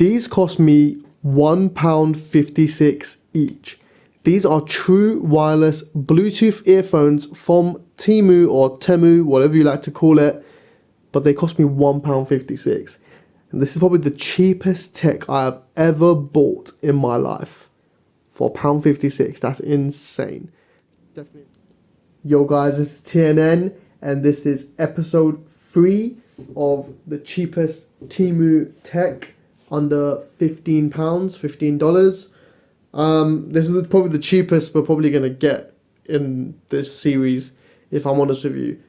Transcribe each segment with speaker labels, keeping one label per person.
Speaker 1: These cost me £1.56 each. These are true wireless Bluetooth earphones from Temu or Temu, whatever you like to call it. But they cost me £1.56. And this is probably the cheapest tech I have ever bought in my life. For £1.56. That's insane. Definitely. Yo guys, this is TNN. And this is episode 3 of the cheapest Temu tech. Under £15, $15. This is probably the cheapest we're probably going to get in this series, if I'm honest with you.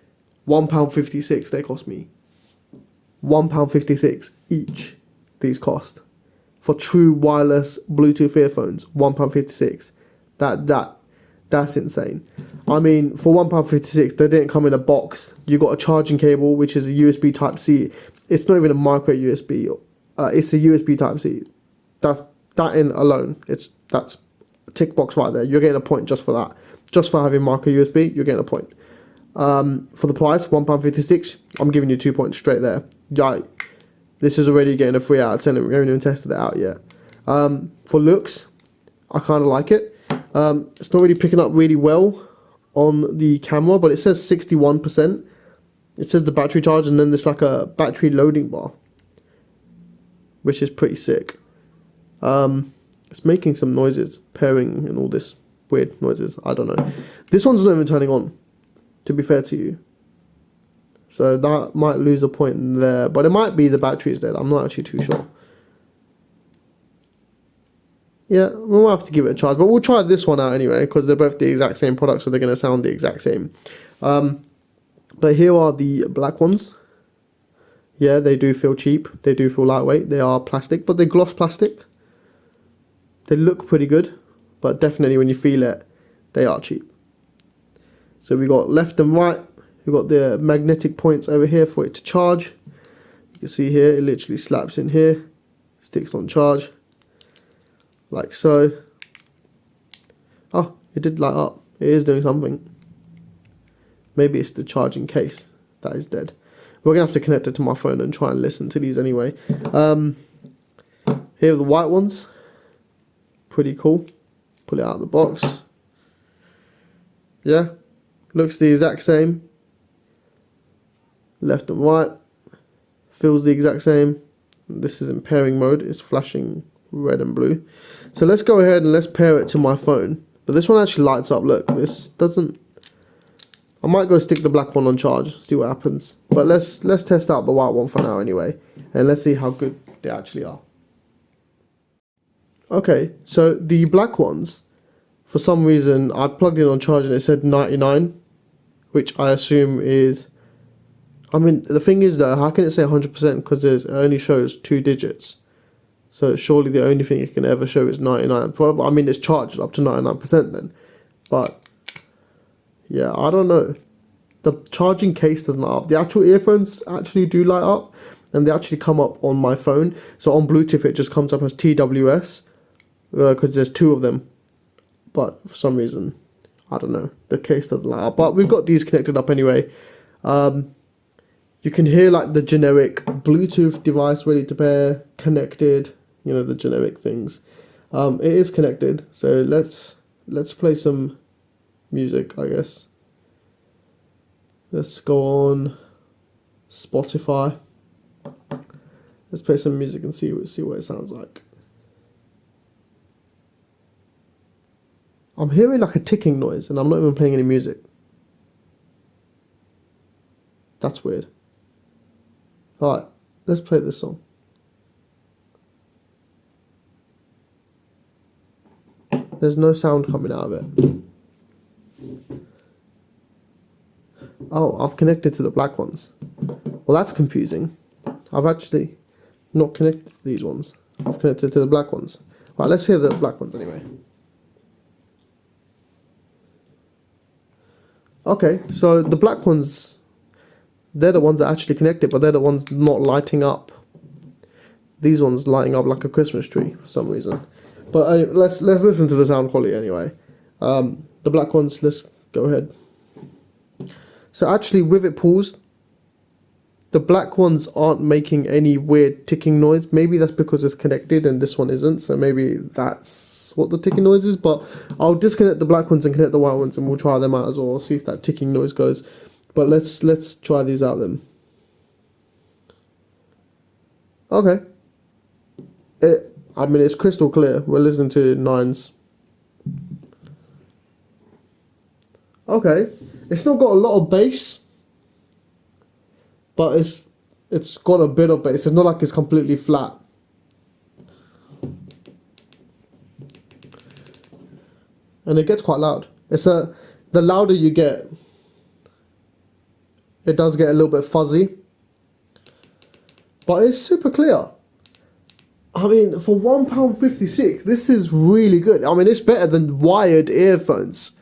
Speaker 1: £1.56 they cost me. £1.56 each these cost. For true wireless Bluetooth earphones, £1.56. That's insane. I mean, for £1.56 they didn't come in a box. You got a charging cable, which is a USB Type-C. It's not even a micro USB. It's a USB Type-C. That in alone, that's a tick box right there. You're getting a point just for that. Just for having micro USB, you're getting a point. For the price, £1.56, I'm giving you 2 points straight there. Yeah, this is already getting a 3 out of 10 and we haven't even tested it out yet. For looks, I kind of like it. It's not really picking up really well on the camera, but it says 61%. It says the battery charge and then there's like a battery loading bar, which is pretty sick. It's making some noises, pairing and all this weird noises. I don't know. This one's not even turning on, to be fair to you. So that might lose a point there, but it might be the battery is dead. I'm not actually too sure. Yeah, we might have to give it a charge, but we'll try this one out anyway, because they're both the exact same product, so they're going to sound the exact same. But here are the black ones. Yeah, they do feel cheap. They do feel lightweight. They are plastic, but they're gloss plastic. They look pretty good, but definitely when you feel it, they are cheap. So we got left and right. We've got the magnetic points over here for it to charge. You can see here, it literally slaps in here, sticks on charge, like so. Oh, it did light up. It is doing something. Maybe it's the charging case that is dead. We're going to have to connect it to my phone and try and listen to these anyway. Here are the white ones. Pretty cool. Pull it out of the box. Yeah. Looks the exact same. Left and right. Feels the exact same. This is in pairing mode. It's flashing red and blue. So let's go ahead and let's pair it to my phone. But this one actually lights up. Look, this doesn't... I might go stick the black one on charge, see what happens. But let's test out the white one for now anyway. And let's see how good they actually are. Okay, so the black ones, for some reason, I plugged in on charge and it said 99. Which I assume is... I mean, the thing is though, how can it say 100%? Because it only shows 2 digits. So surely the only thing it can ever show is 99. I mean, it's charged up to 99% then. But... yeah, I don't know. The charging case doesn't light up. The actual earphones actually do light up. And they actually come up on my phone. So on Bluetooth it just comes up as TWS. Because there's 2 of them. But for some reason, I don't know. The case doesn't light up. But we've got these connected up anyway. You can hear like the generic Bluetooth device ready to pair, connected. You know, the generic things. It is connected. So let's play some music, I guess. Let's go on Spotify. Let's play some music and see what it sounds like. I'm hearing like a ticking noise and I'm not even playing any music. That's weird. Alright, let's play this song. There's no sound coming out of it. Oh, I've connected to the black ones. Well, that's confusing. I've actually not connected to these ones. I've connected to the black ones. Right, let's hear the black ones anyway. Okay, so the black ones, they're the ones that actually connected, but they're the ones not lighting up. These ones lighting up like a Christmas tree for some reason. But let's listen to the sound quality anyway. The black ones, let's go ahead. So actually with it paused, the black ones aren't making any weird ticking noise. Maybe that's because it's connected and this one isn't, so maybe that's what the ticking noise is. But I'll disconnect the black ones and connect the white ones, and we'll try them out as well, see if that ticking noise goes. But let's try these out then. Okay. I mean, it's crystal clear. We're listening to 9s. Okay. It's not got a lot of bass, but it's got a bit of bass. It's not like it's completely flat. And it gets quite loud. The louder you get, it does get a little bit fuzzy. But it's super clear. I mean, for £1.56, this is really good. I mean, it's better than wired earphones.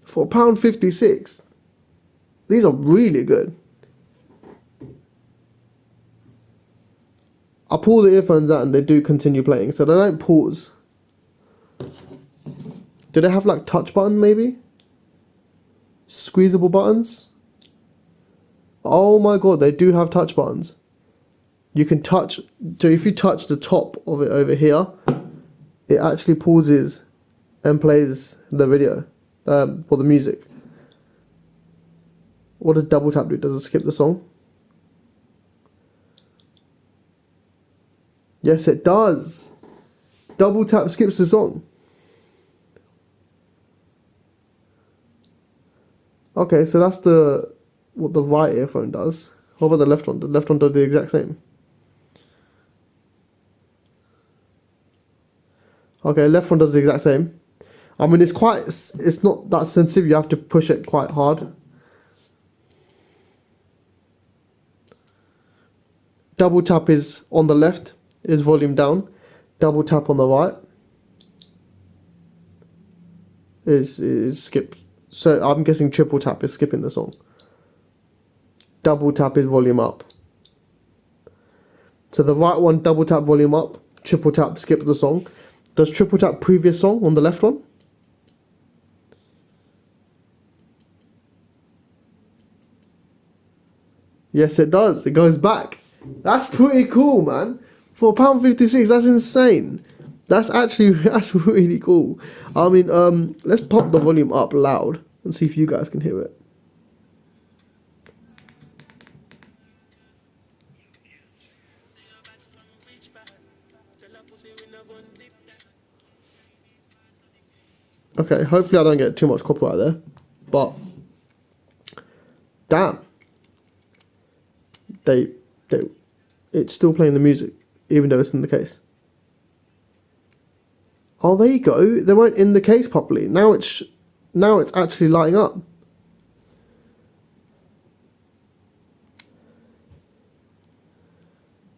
Speaker 1: For £1.56, these are really good. I pull the earphones out and they do continue playing, so they don't pause. Do they have like touch button maybe? Squeezable buttons? Oh my god, they do have touch buttons. You can touch, so if you touch the top of it over here, it actually pauses and plays the video, or the music. What does double tap do? Does it skip the song? Yes, it does. Double tap skips the song. Okay, so that's what the right earphone does. What about the left one? The left one does the exact same. Okay, left one does the exact same. I mean, it's not that sensitive. You have to push it quite hard. Double tap is on the left, is volume down. Double tap on the right is skip. So I'm guessing triple tap is skipping the song. Double tap is volume up. So the right one, double tap volume up. Triple tap skip the song. Does triple tap previous song on the left one? Yes, it does. It goes back. That's pretty cool, man. For £1.56, that's insane. That's really cool. I mean, let's pump the volume up loud and see if you guys can hear it. Okay, hopefully I don't get too much copyright there, but damn, it's still playing the music even though it's in the case. Oh, there you go. They weren't in the case properly. Now it's actually lighting up.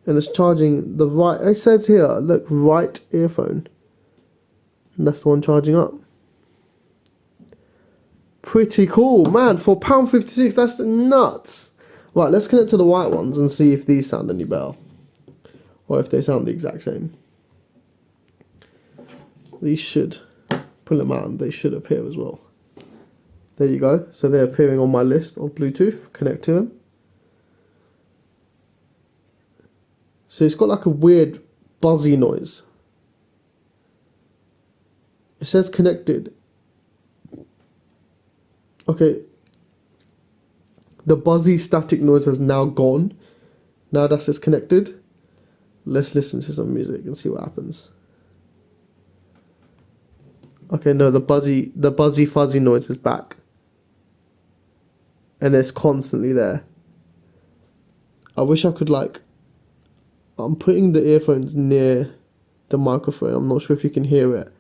Speaker 1: And it's charging the right. It says here, look, right earphone. And that's the one charging up. Pretty cool, man. For £1.56, that's nuts. Right, let's connect to the white ones and see if these sound any better, or if they sound the exact same. These should, pull them out and they should appear as well. There you go. So they're appearing on my list of Bluetooth. Connect to them. So it's got like a weird buzzy noise. It says connected. Okay. The buzzy static noise has now gone. Now that's just connected. Let's listen to some music and see what happens. Okay, no, the buzzy fuzzy noise is back. And it's constantly there. I wish I could I'm putting the earphones near the microphone. I'm not sure if you can hear it,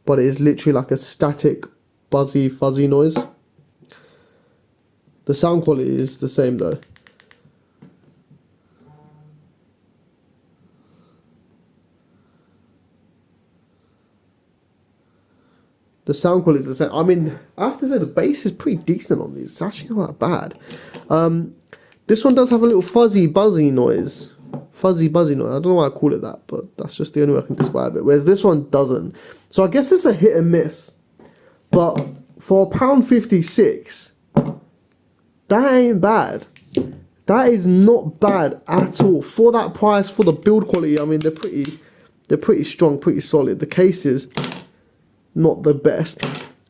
Speaker 1: but it is literally like a static buzzy fuzzy noise. The sound quality is the same though. The sound quality is the same. I mean, I have to say the bass is pretty decent on these. It's actually not that bad. This one does have a little fuzzy buzzy noise. Fuzzy buzzy noise. I don't know why I call it that, but that's just the only way I can describe it. Whereas this one doesn't. So I guess it's a hit and miss. But for £1.56, that ain't bad. That That is not bad at all for that price, for the build quality. I mean, they're pretty strong, pretty solid. The case is not the best.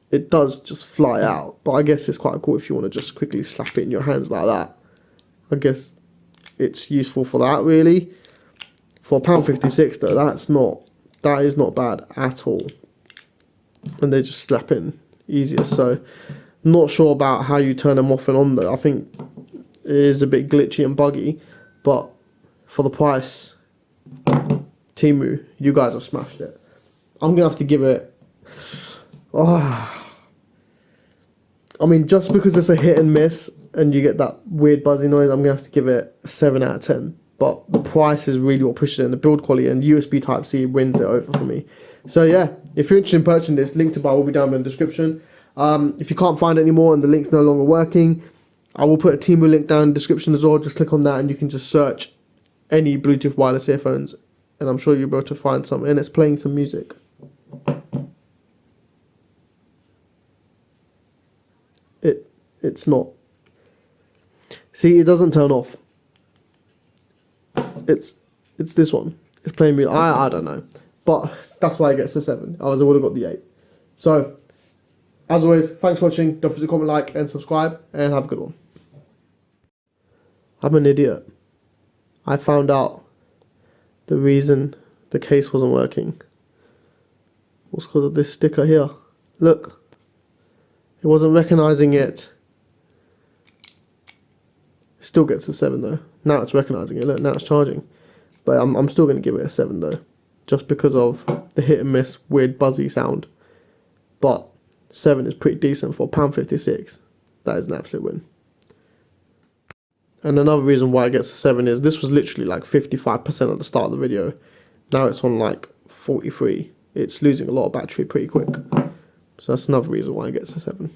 Speaker 1: It does just fly out, but I guess it's quite cool if you want to just quickly slap it in your hands like that. I guess it's useful for that, really. For £1.56 though, that is not bad at all. And they just slap in easier. So not sure about how you turn them off and on though. I think it is a bit glitchy and buggy, but for the price, Temu, you guys have smashed it. I'm gonna have to give it, I mean, just because it's a hit and miss and you get that weird buzzy noise, I'm gonna have to give it a 7 out of 10. But the price is really what pushes it, and the build quality, and USB Type-C wins it over for me. So yeah, if you're interested in purchasing this, link to buy will be down in the description. If you can't find it anymore and the link's no longer working, I will put a Temu link down in the description as well. Just click on that and you can just search any Bluetooth wireless earphones, and I'm sure you'll be able to find some, and it's playing some music. It's not. See, it doesn't turn off. It's this one. It's playing me. I don't know, but that's why it gets a 7. Otherwise, I would have got the 8. So, as always, thanks for watching. Don't forget to comment, like, and subscribe, and have a good one. I'm an idiot. I found out the reason the case wasn't working was because of this sticker here. Look, it wasn't recognizing it. Still gets a 7 though. Now it's recognizing it. Look, now it's charging. But I'm still going to give it a 7 though, just because of the hit and miss weird buzzy sound. But 7 is pretty decent for £1.56. That is an absolute win. And another reason why it gets a 7 is this was literally like 55% at the start of the video. Now it's on like 43. It's losing a lot of battery pretty quick. So that's another reason why it gets a 7.